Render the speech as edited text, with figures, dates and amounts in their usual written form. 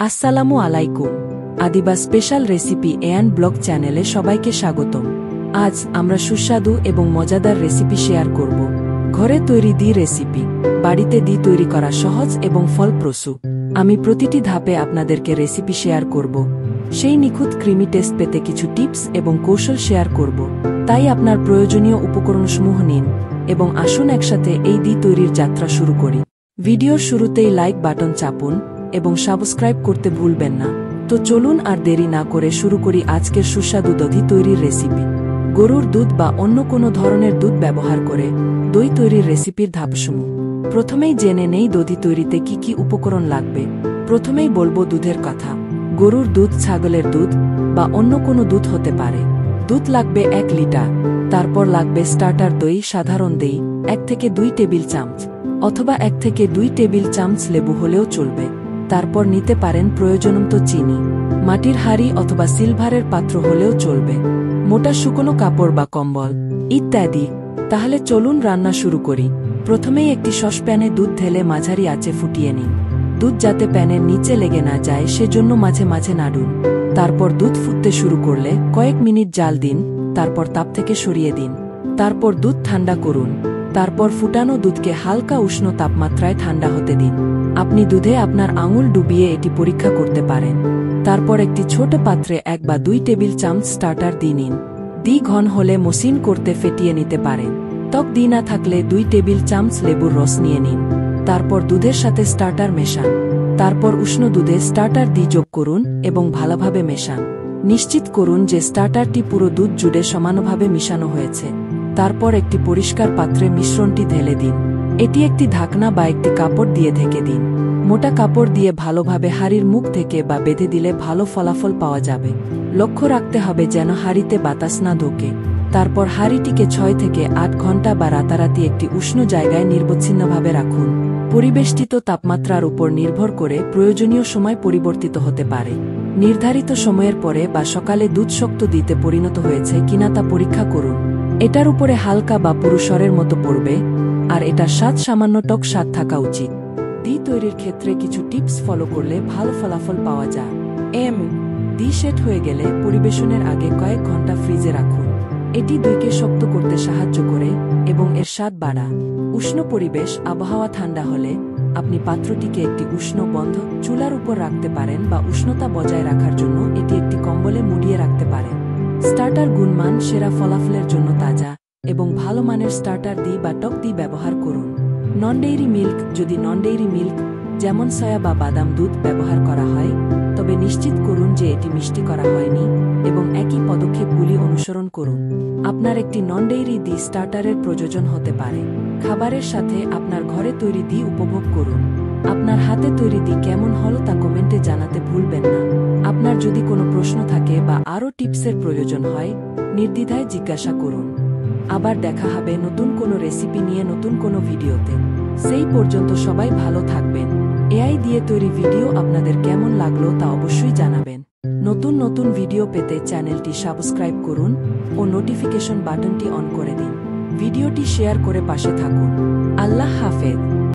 আসসালামু আলাইকুম। Adiba special recipe এয়ান blog চ্যানেলে সবাইকে স্বাগতম। আজ আমরা সুস্বাদু এবং মজাদার রেসিপি শেয়ার করব। ঘরে তৈরি দি রেসিপি, বাড়িতে দি তৈরি করা সহজ এবং ফলপ্রসূ। আমি প্রতিটি ধাপে আপনাদেরকে রেসিপি শেয়ার করব, সেই নিখুঁত ক্রিমি টেস্ট পেতে কিছু টিপস এবং কৌশল শেয়ার করব। তাই আপনার প্রয়োজনীয় উপকরণসমূহ নিন এবং আসুন একসাথে এই দি তৈরির যাত্রা শুরু করি। ভিডিওর শুরুতেই লাইক বাটন চাপুন এবং সাবস্ক্রাইব করতে ভুলবেন না। তো চলুন আর দেরি না করে শুরু করি আজকের সুস্বাদু দধি তৈরির রেসিপি। গরুর দুধ বা অন্য কোনো ধরনের দুধ ব্যবহার করে দই তৈরির রেসিপির ধাপসমূহ। প্রথমেই জেনে নেই দধি তৈরিতে কি কি উপকরণ লাগবে। প্রথমেই বলবো দুধের কথা। গরুর দুধ, ছাগলের দুধ বা অন্য কোনো দুধ হতে পারে। দুধ লাগবে 1 লিটার। তারপর লাগবে স্টার্টার দই, সাধারণ দই 1 থেকে 2 টেবিল চামচ, অথবা 1 থেকে 2 টেবিল চামচ লেবু হলেও চলবে। তারপর নিতে পারেন প্রয়োজনমতো চিনি, মাটির হাঁড়ি অথবা সিলভারের পাত্র হলেও চলবে, মোটা শুকনো কাপড় বা কম্বল ইত্যাদি। তাহলে চলুন রান্না শুরু করি। প্রথমেই একটি সসপ্যানে দুধ ঢেলে মাঝারি আঁচে ফুটিয়ে নিন। দুধ যাতে প্যানের নিচে লেগে না যায় সেজন্য মাঝে মাঝে নাড়ুন। তারপর দুধ ফুটতে শুরু করলে কয়েক মিনিট জাল দিন, তারপর তাপ থেকে সরিয়ে দিন। তারপর দুধ ঠান্ডা করুন। তারপর ফুটানো দুধকে হালকা উষ্ণ তাপমাত্রায় ঠান্ডা হতে দিন। আপনি দুধে আপনার আঙুল ডুবিয়ে এটি পরীক্ষা করতে পারেন। তারপর একটি ছোট পাত্রে 1 বা 2 টেবিল চামচ স্টার্টার দি নিন। দি ঘন হলে মসৃণ করতে ফেটিয়ে নিতে পারেন। টক দি না থাকলে 2 টেবিল চামচ লেবুর রস নিয়ে নিন। তারপর দুধের সাথে স্টার্টার মেশান। তারপর উষ্ণ দুধে স্টার্টার দি যোগ করুন এবং ভালোভাবে মেশান। নিশ্চিত করুন যে স্টার্টারটি পুরো দুধ জুড়ে সমানভাবে মিশানো হয়েছে। তারপর একটি পরিষ্কার পাত্রে মিশ্রণটি ঢেলে দিন। এটি একটি ঢাকনা বা একটি কাপড় দিয়ে ঢেকে দিন। মোটা কাপড় দিয়ে ভালোভাবে হাঁড়ির মুখ থেকে বা বেঁধে দিলে ভালো ফলাফল পাওয়া যাবে। লক্ষ্য রাখতে হবে যেন হাঁড়িতে বাতাস না ঢোকে। তারপর হাঁড়িটিকে 6 থেকে 8 ঘন্টা বা রাতারাতি একটি উষ্ণ জায়গায় নিরবচ্ছিন্নভাবে রাখুন। পরিবেষ্টিত তাপমাত্রার উপর নির্ভর করে প্রয়োজনীয় সময় পরিবর্তিত হতে পারে। নির্ধারিত সময়ের পরে বা সকালে দুধ শক্ত দিতে পরিণত হয়েছে কিনা তা পরীক্ষা করুন। এটার উপরে হালকা বা পুরু সরের মতো পড়বে, আর এটার স্বাদ সামান্য টক স্বাদ থাকা উচিত। দি তৈরির ক্ষেত্রে কিছু টিপস ফলো করলে ভালো ফলাফল পাওয়া যায়। দি সেট হয়ে গেলে পরিবেশনের আগে কয়েক ঘন্টা ফ্রিজে রাখুন। এটি দইকে শক্ত করতে সাহায্য করে এবং এর স্বাদ বাড়ায়। উষ্ণ পরিবেশ, আবহাওয়া ঠান্ডা হলে আপনি পাত্রটিকে একটি উষ্ণ বন্ধ চুলার উপর রাখতে পারেন বা উষ্ণতা বজায় রাখার জন্য এটি একটি কম্বলে মুড়িয়ে রাখতে পারেন। স্টার্টার গুণমান সেরা ফলাফলের জন্য তাজা এবং ভালো মানের স্টার্টার দি বা টক দি ব্যবহার করুন। নন ডেইরি মিল্ক, যদি নন ডেইরি মিল্ক যেমন সয়া বা বাদাম দুধ ব্যবহার করা হয়, তবে নিশ্চিত করুন যে এটি মিষ্টি করা হয়নি এবং একই পদক্ষেপগুলি অনুসরণ করুন। আপনার একটি নন ডেইরি দি স্টার্টারের প্রয়োজন হতে পারে। খাবারের সাথে আপনার ঘরে তৈরি দি উপভোগ করুন। আপনার হাতে তৈরি দি কেমন হলো তা কমেন্টে জানাতে ভুলবেন না। আপনার যদি কোনো প্রশ্ন থাকে বা আরও টিপসের প্রয়োজন হয়, নির্দ্বিধায় জিজ্ঞাসা করুন। আবার দেখা হবে নতুন কোনো রেসিপি নিয়ে নতুন কোনো ভিডিওতে। সেই পর্যন্ত সবাই ভালো থাকবেন। এআই দিয়ে তৈরি ভিডিও আপনাদের কেমন লাগলো তা অবশ্যই জানাবেন। নতুন নতুন ভিডিও পেতে চ্যানেলটি সাবস্ক্রাইব করুন ও নোটিফিকেশন বাটনটি অন করে দিন। ভিডিওটি শেয়ার করে পাশে থাকুন। আল্লাহ হাফেজ।